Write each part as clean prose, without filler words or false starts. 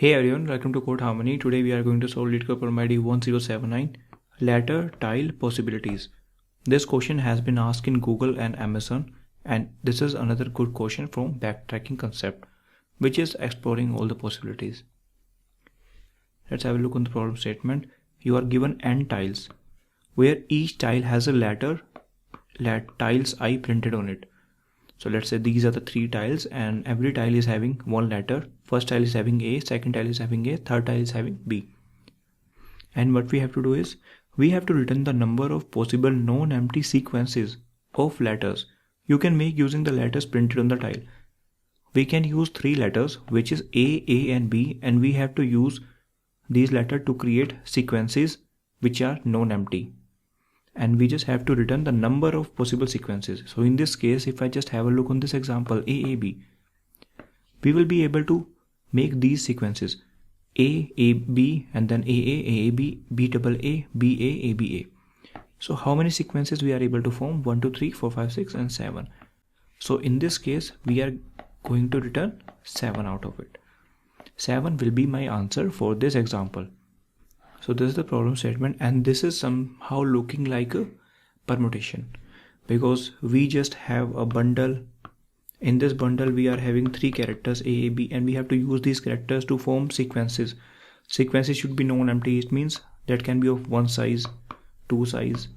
Hey everyone, welcome to Code Harmony. Today we are going to solve LeetCode problem ID 1079, Ladder Tile Possibilities. This question has been asked in Google and Amazon, and this is another good question from Backtracking concept, which is exploring all the possibilities. Let's have a look on the problem statement. You are given n tiles, where each tile has a ladder, tiles I printed on it. So let's say these are the three tiles and every tile is having one letter. First tile is having A, second tile is having A, third tile is having B. And what we have to do is, we have to return the number of possible non-empty sequences of letters you can make using the letters printed on the tile. We can use three letters, which is A, and B, and we have to use these letters to create sequences which are non-empty. And we just have to return the number of possible sequences. So in this case, if I just have a look on this example AAB, we will be able to make these sequences AAB and then AA, AAB, BAA, BA, ABA. So how many sequences we are able to form? 1, 2, 3, 4, 5, 6 and 7. So in this case, we are going to return 7 out of it. 7 will be my answer for this example. So this is the problem statement, and this is somehow looking like a permutation because we just have a bundle. In this bundle we are having three characters A, B, and we have to use these characters to form sequences. Sequences should be non-empty. It means that can be of 1 size, 2 size,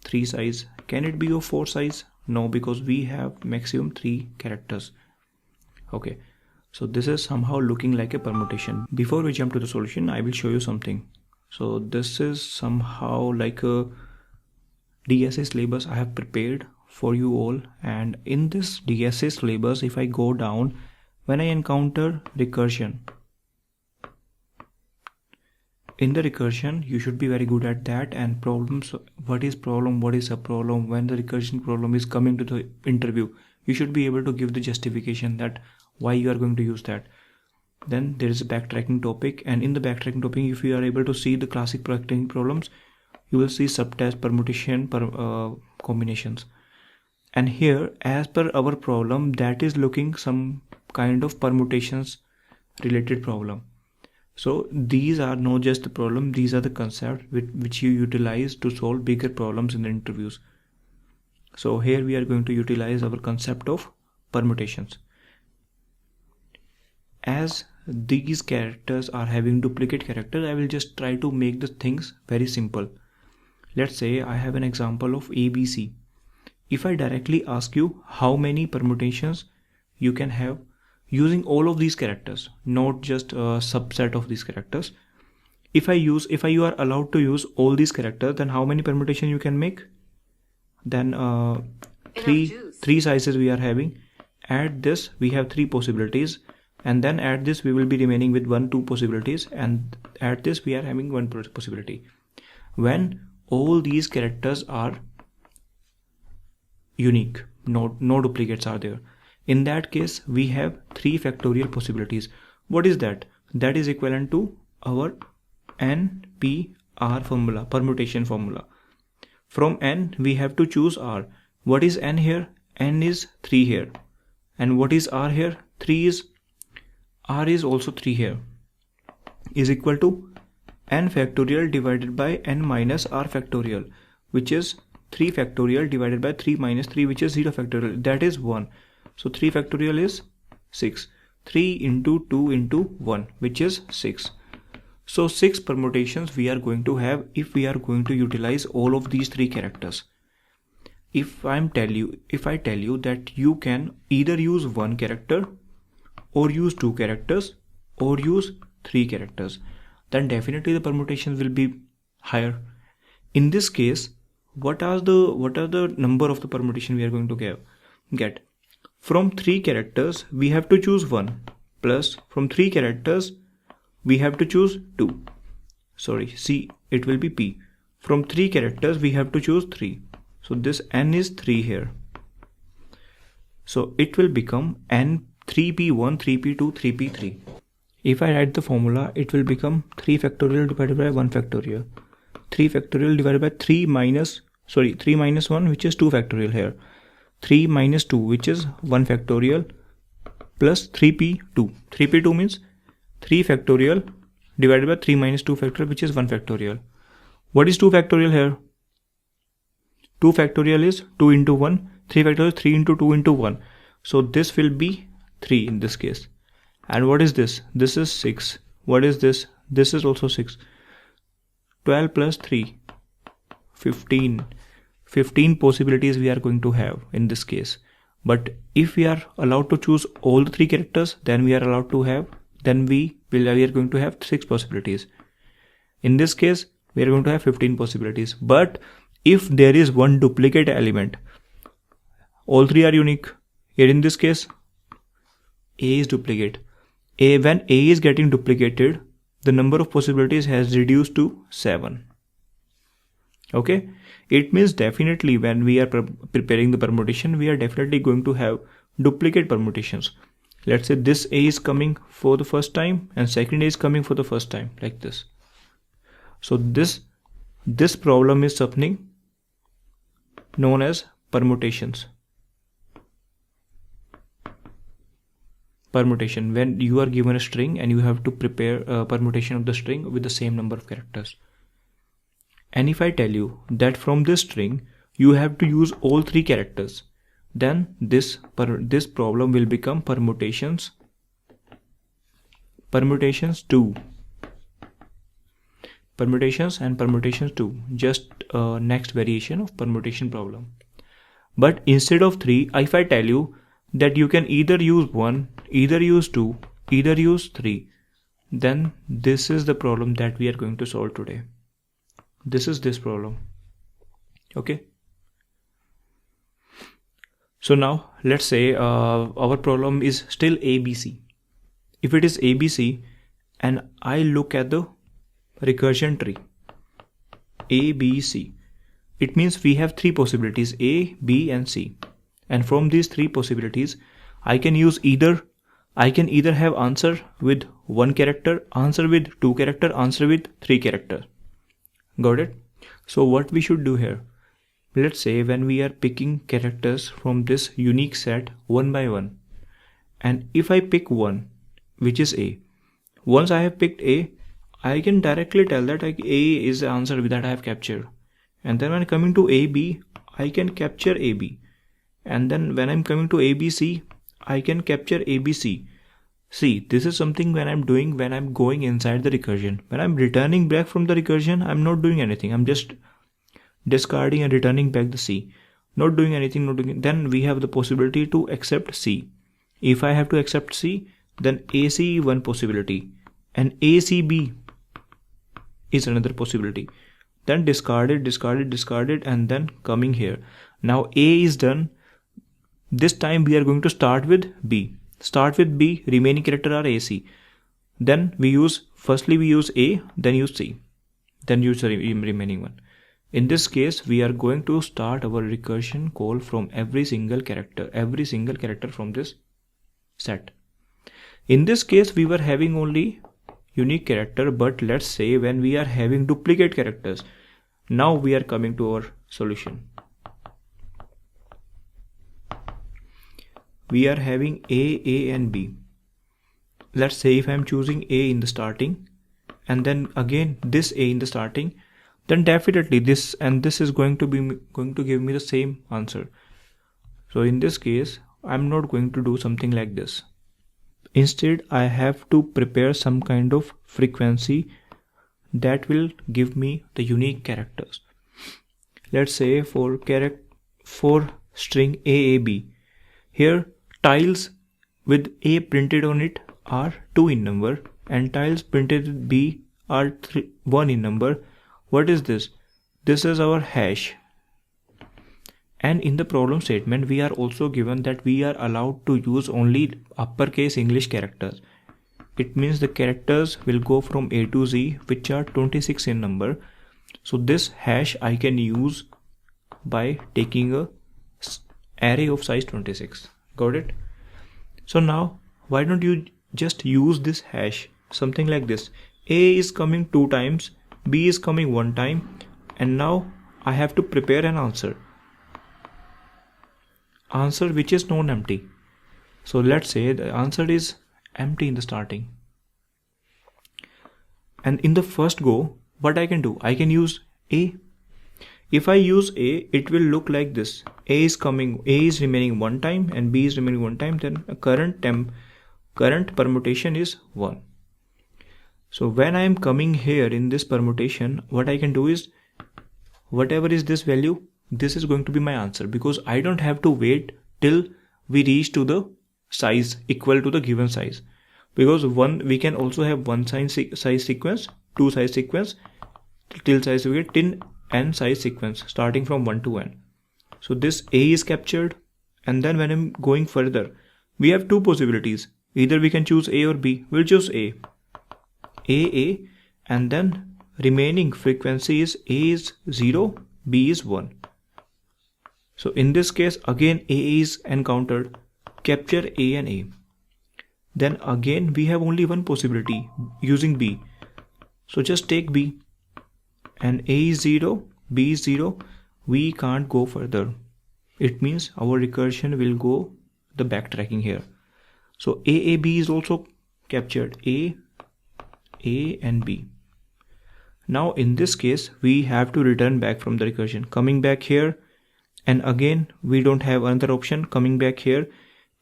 3 size. Can it be of 4 size? No, because we have maximum 3 characters. Okay, so this is somehow looking like a permutation. Before we jump to the solution, I will show you something. So this is somehow like a DSA syllabus I have prepared for you all, and in this DSA syllabus, if I go down, when I encounter recursion, in the recursion you should be very good at that, and problems, what is problem, what is a problem, when the recursion problem is coming to the interview, you should be able to give the justification that why you are going to use that. Then there is a backtracking topic, and in the backtracking topic, if you are able to see the classic backtracking problems, you will see subtask, permutation, combinations. And here, as per our problem, that is looking some kind of permutations related problem. So these are not just the problem, these are the concepts which you utilize to solve bigger problems in the interviews. So here we are going to utilize our concept of permutations. As these characters are having duplicate characters, I will just try to make the things very simple. Let's say I have an example of ABC. If I directly ask you how many permutations you can have using all of these characters, not just a subset of these characters. If you are allowed to use all these characters, then how many permutations you can make? Then three sizes we are having. Add this, we have 3 possibilities. And then add this, we will be remaining with 1, 2 possibilities, and add this, we are having 1 possibility. When all these characters are unique, no duplicates are there, in that case we have 3 factorial possibilities. What is that? That is equivalent to our NPR formula, permutation formula. From n we have to choose R. What is n here? N is 3 here. And what is R here? 3 is R is also 3 here, is equal to n factorial divided by n minus R factorial, which is 3 factorial divided by 3 minus 3, which is 0 factorial, that is 1. So 3 factorial is 6. 3 into 2 into 1, which is 6. So 6 permutations we are going to have if we are going to utilize all of these 3 characters. If I tell you that you can either use 1 character, or use 2 characters, or use 3 characters, then definitely the permutations will be higher. In this case, what are the number of the permutation we are going to get? From 3 characters we have to choose 1, plus from 3 characters we have to choose 2. Sorry, C, it will be P. From 3 characters we have to choose 3. So this n is 3 here. So it will become n 3p1, 3p2, 3p3. If I write the formula, it will become 3 factorial divided by 1 factorial. 3 factorial divided by 3 minus 1, which is 2 factorial here. 3 minus 2, which is 1 factorial, plus 3p2. 3p2 means 3 factorial divided by 3 minus 2 factorial, which is 1 factorial. What is 2 factorial here? 2 factorial is 2 into 1. 3 factorial is 3 into 2 into 1. So this will be 3 in this case. And what is this? This is 6. What is this? This is also 6. 12 plus 3. 15. 15 possibilities we are going to have in this case. But if we are allowed to choose all the 3 characters, then we are allowed to have, we are going to have 6 possibilities. In this case, we are going to have 15 possibilities. But if there is one duplicate element, all 3 are unique. Here in this case, A is duplicate. When A is getting duplicated, the number of possibilities has reduced to 7. Okay, it means definitely when we are preparing the permutation, we are definitely going to have duplicate permutations. Let's say this A is coming for the first time and second A is coming for the first time, like this. So this problem is something known as permutations. Permutation, when you are given a string and you have to prepare a permutation of the string with the same number of characters. And if I tell you that from this string you have to use all 3 characters, then this problem will become permutations 2. Permutations and permutations 2, just next variation of permutation problem. But instead of 3, if I tell you that you can either use 1, either use 2, either use 3, then this is the problem that we are going to solve today. This is this problem. Okay. So now let's say our problem is still ABC. If it is ABC and I look at the recursion tree ABC, it means we have 3 possibilities, A, B and C. And from these 3 possibilities, I can either have answer with 1 character, answer with 2 character, answer with 3 character. Got it? So what we should do here? Let's say when we are picking characters from this unique set one by one, and if I pick one, which is A, once I have picked A, I can directly tell that A is the answer that I have captured. And then when coming to AB, I can capture AB. And then when I'm coming to ABC, I can capture ABC. See, this is something when I'm going inside the recursion. When I'm returning back from the recursion, I'm not doing anything. I'm just discarding and returning back the C. Not doing anything, Then we have the possibility to accept C. If I have to accept C, then AC one possibility and ACB is another possibility. Then discard it, and then coming here. Now A is done. This time we are going to start with B. Remaining character are AC. Then firstly we use A, then use C, then use the remaining one. In this case, we are going to start our recursion call from every single character from this set. In this case, we were having only unique character, but let's say when we are having duplicate characters, now we are coming to our solution. We are having A and B. Let's say if I am choosing A in the starting and then again this A in the starting, then definitely this and this is going to give me the same answer. So in this case, I'm not going to do something like this. Instead, I have to prepare some kind of frequency that will give me the unique characters. Let's say for string AAB, here tiles with A printed on it are 2 in number and tiles printed with B are 1 in number. What is this? This is our hash. And in the problem statement, we are also given that we are allowed to use only uppercase English characters. It means the characters will go from A to Z, which are 26 in number. So this hash I can use by taking a array of size 26. Got it? So now, why don't you just use this hash? Something like this. A is coming 2 times, B is coming 1 time, and now I have to prepare an answer which is non-empty. So let's say the answer is empty in the starting. And in the first go, what I can do? I can use A. If I use A, it will look like this. A is remaining one time and B is remaining one time. Then a current permutation is 1. So when I am coming here in this permutation, what I can do is, whatever is this value, this is going to be my answer, because I don't have to wait till we reach to the size equal to the given size. Because we can also have one size sequence, two size sequence, till size we get 10 n size sequence starting from 1 to n. So this A is captured, and then when I'm going further, we have two possibilities. Either we can choose A or B. We'll choose A, and then remaining frequency is A is 0, B is 1. So in this case, again A is encountered. Capture A and A. Then again we have only one possibility using B. So just take B, and A is 0, B is 0. We can't go further. It means our recursion will go the backtracking here. So AAB is also captured. A and B. Now in this case, we have to return back from the recursion. Coming back here, and again we don't have another option. Coming back here,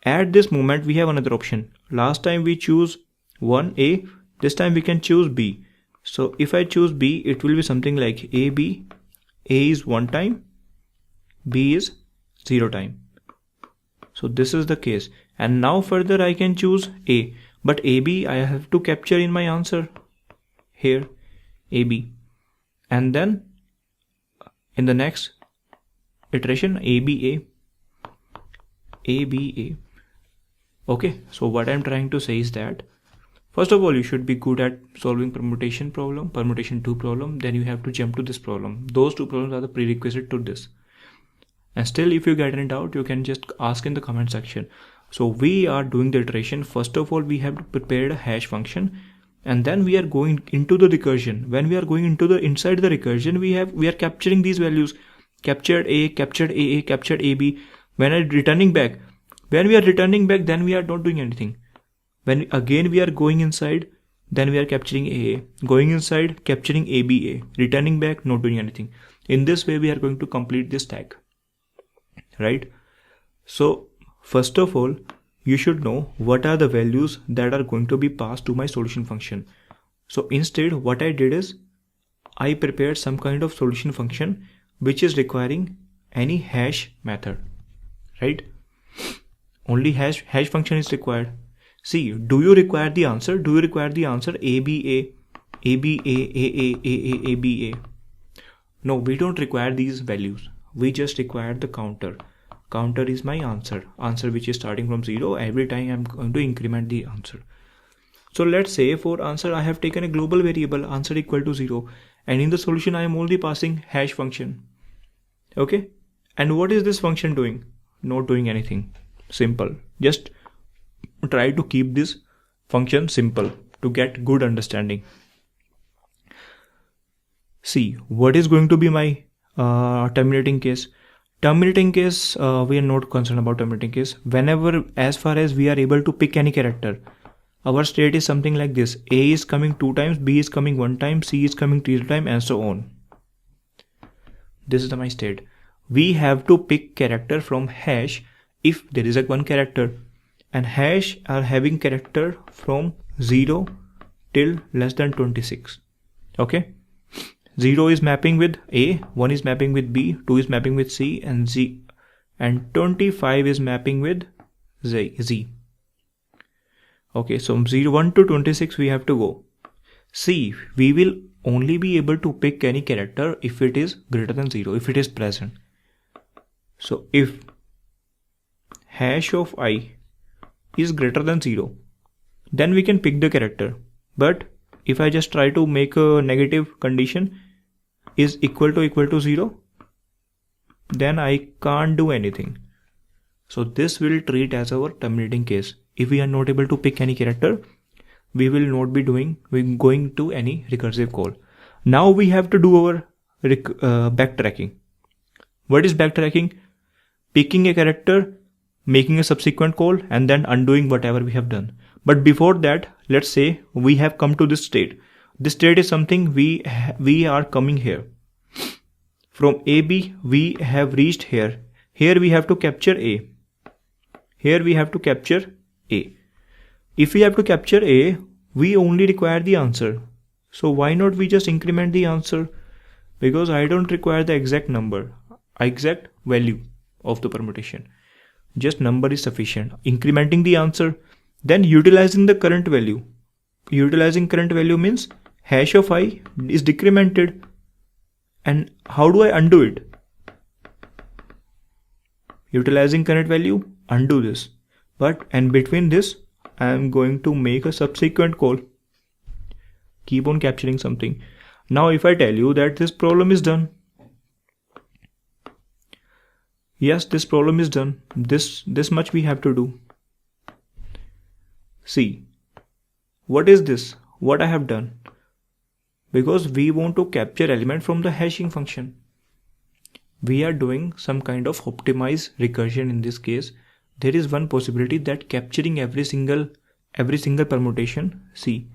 at this moment we have another option. Last time we choose 1A, this time we can choose B. So if I choose B, it will be something like AB. A is 1 time, B is 0 time. So this is the case. And now further I can choose A, but AB I have to capture in my answer here, AB. And then in the next iteration, ABA. Okay, so what I'm trying to say is that first of all, you should be good at solving permutation 2 problem, then you have to jump to this problem. Those two problems are the prerequisite to this. And still, if you get any doubt, you can just ask in the comment section. So we are doing the iteration. First of all, we have to prepare a hash function, and then we are going into the recursion. When we are going into the inside the recursion, we are capturing these values. Captured A, captured AA, captured AB. When we are returning back, then we are not doing anything. When again we are going inside, then we are capturing AA. Going inside, capturing ABA. Returning back, not doing anything. In this way, we are going to complete this tag. Right? So, first of all, you should know what are the values that are going to be passed to my solution function. So instead, what I did is, I prepared some kind of solution function which is requiring any hash method. Right? Only hash function is required. See, do you require the answer? Do you require the answer ABA, AA, ABA? No, we don't require these values. We just require the counter. Counter is my answer which is starting from 0. Every time I'm going to increment the answer. So let's say for answer I have taken a global variable answer equal to 0, and in the solution I am only passing hash function. Okay, and what is this function doing? Not doing anything. Simple. Just try to keep this function simple to get good understanding. See, what is going to be my terminating case? Terminating case, we are not concerned about terminating case. Whenever, as far as we are able to pick any character, our state is something like this. A is coming 2 times, B is coming 1 time, C is coming 3 times, and so on. This is my state. We have to pick character from hash if there is a one character, and hash are having character from 0 till less than 26. Okay, 0 is mapping with A, 1 is mapping with B, 2 is mapping with C and Z, and 25 is mapping with Z. Okay, so 1 to 26 we have to go. See, we will only be able to pick any character if it is greater than 0, if it is present. So if hash of I is greater than 0, then we can pick the character. But if I just try to make a negative condition is equal to 0, then I can't do anything. So this will treat as our terminating case. If we are not able to pick any character, we will not be going to any recursive call. Now we have to do our backtracking. What is backtracking? Picking a character, making a subsequent call, and then undoing whatever we have done. But before that, let's say we have come to this state. This state is something we are coming here. From AB we have reached here. Here we have to capture A. Here we have to capture A. If we have to capture A, we only require the answer. So why not we just increment the answer? Because I don't require the exact number, exact value of the permutation. Just number is sufficient. Incrementing the answer, then utilizing the current value. Utilizing current value means hash of I is decremented. And how do I undo it? Utilizing current value, undo this. And between this, I am going to make a subsequent call. Keep on capturing something. Now if I tell you that this problem is done. Yes, this problem is done. This much we have to do. See, what is this? What I have done? Because we want to capture element from the hashing function. We are doing some kind of optimized recursion in this case. There is one possibility that capturing every single permutation. See,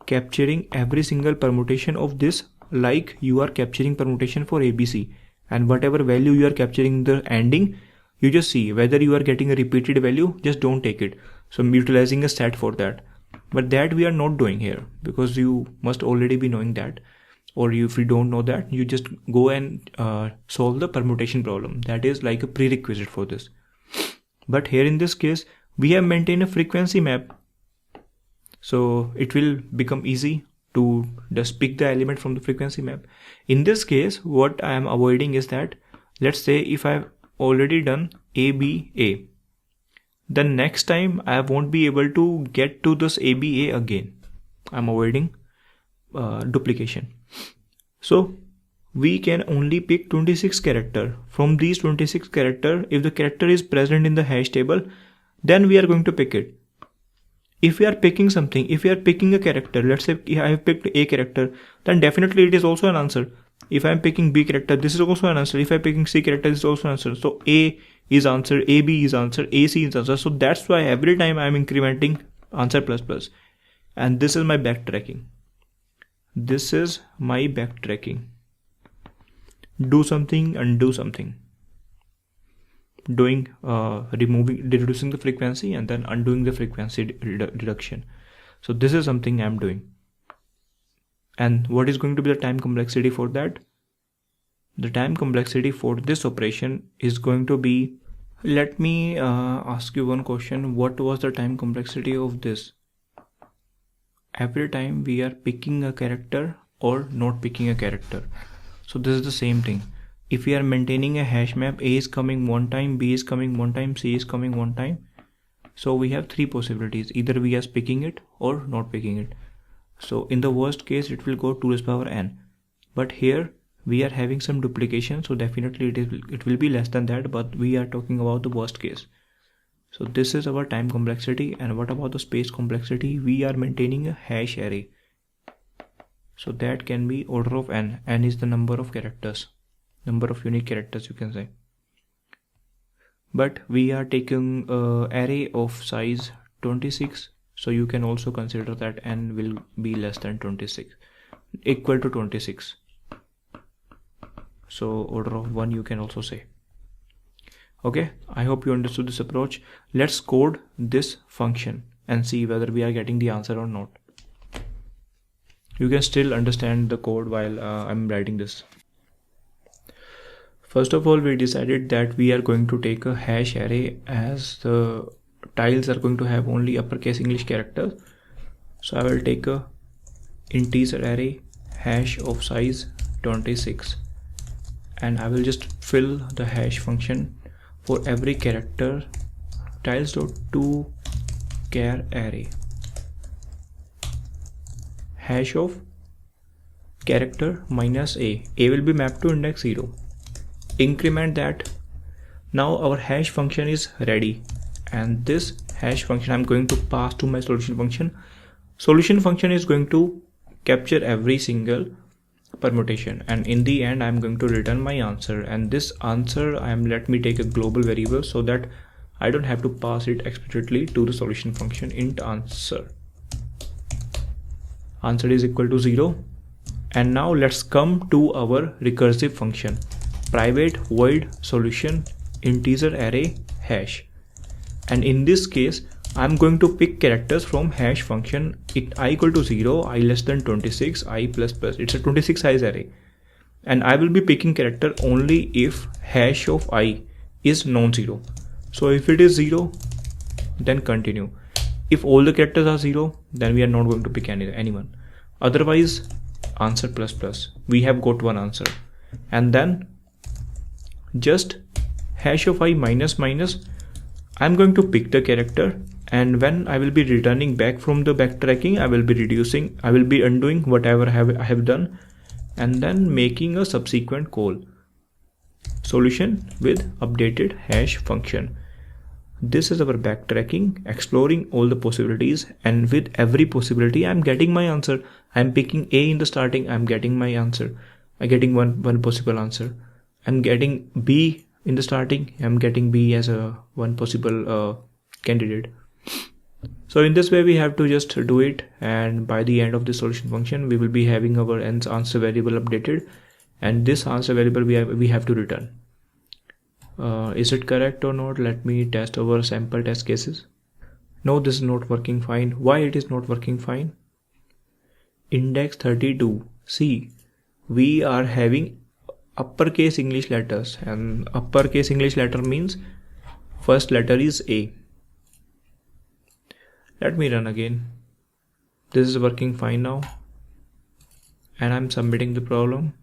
capturing every single permutation of this, like you are capturing permutation for ABC, and whatever value you are capturing the ending, you just see whether you are getting a repeated value. Just don't take it. So I'm utilizing a set for that. But that we are not doing here, because you must already be knowing that, or if you don't know that, you just go and solve the permutation problem. That is like a prerequisite for this. But here in this case, we have maintained a frequency map. So it will become easy to just pick the element from the frequency map. In this case, what I am avoiding is that, let's say if I've already done ABA, the next time I won't be able to get to this ABA again. I'm avoiding duplication. So we can only pick 26 character. From these 26 character, if the character is present in the hash table, then we are going to pick it. If we are picking something, if we are picking a character, let's say I have picked A character, then definitely it is also an answer. If I am picking B character, this is also an answer. If I am picking C character, this is also an answer. So A is answer, AB is answer, AC is answer. So that's why every time I am incrementing answer plus plus. And this is my backtracking. This is my backtracking. Do something, undo something. Doing reducing the frequency and then undoing the frequency reduction. So this is something I'm doing. And what is going to be the time complexity for that? The time complexity for this operation is going to be, let me ask you one question. What was the time complexity of this? Every time we are picking a character or not picking a character. So this is the same thing. If we are maintaining a hash map, A is coming one time, B is coming one time, C is coming one time. So we have three possibilities. Either we are picking it or not picking it. So in the worst case, it will go 2 to the power n. But here we are having some duplication. So definitely it will be less than that. But we are talking about the worst case. So this is our time complexity. And what about the space complexity? We are maintaining a hash array. So that can be order of n. N is the number of characters. Number of unique characters, you can say. But we are taking an array of size 26. So you can also consider that n will be less than 26, equal to 26. So order of 1 you can also say. Okay, I hope you understood this approach. Let's code this function and see whether we are getting the answer or not. You can still understand the code while I'm writing this. First of all, we decided that we are going to take a hash array, as the tiles are going to have only uppercase English characters. So I will take a integer array hash of size 26 and I will just fill the hash function for every character tiles.toChar array hash of character minus a will be mapped to index 0. Increment that. Now our hash function is ready, and this hash function I'm going to pass to my solution function. Solution function is going to capture every single permutation, and in the end I'm going to return my answer. And this answer let me take a global variable so that I don't have to pass it explicitly to the solution function int answer. Answer is equal to 0. And now let's come to our recursive function. Private void solution integer array hash. And in this case, I'm going to pick characters from hash function. I equal to 0, I less than 26, I plus plus. It's a 26 size array. And I will be picking character only if hash of I is non-zero. So if it is 0, then continue. If all the characters are 0, then we are not going to pick anyone. Otherwise, answer plus plus. We have got one answer. And then just hash of I minus minus. I'm going to pick the character, and when I will be returning back from the backtracking, I will be undoing whatever I have done, and then making a subsequent call. Solution with updated hash function. This is our backtracking, exploring all the possibilities, and with every possibility I'm getting my answer. I'm picking A in the starting, I'm getting my answer. I'm getting one possible answer. I'm getting B in the starting, I'm getting B as a one possible candidate. So in this way we have to just do it, and by the end of the solution function we will be having our answer variable updated, and this answer variable we have to return. Is it correct or not? Let me test our sample test cases. No, this is not working fine. Why it is not working fine? Index 32. See, we are having uppercase English letters, and uppercase English letter means first letter is A. Let me run again. This is working fine now, and I'm submitting the problem.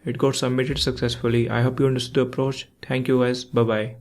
It got submitted successfully. I hope you understood the approach. Thank you guys. Bye bye.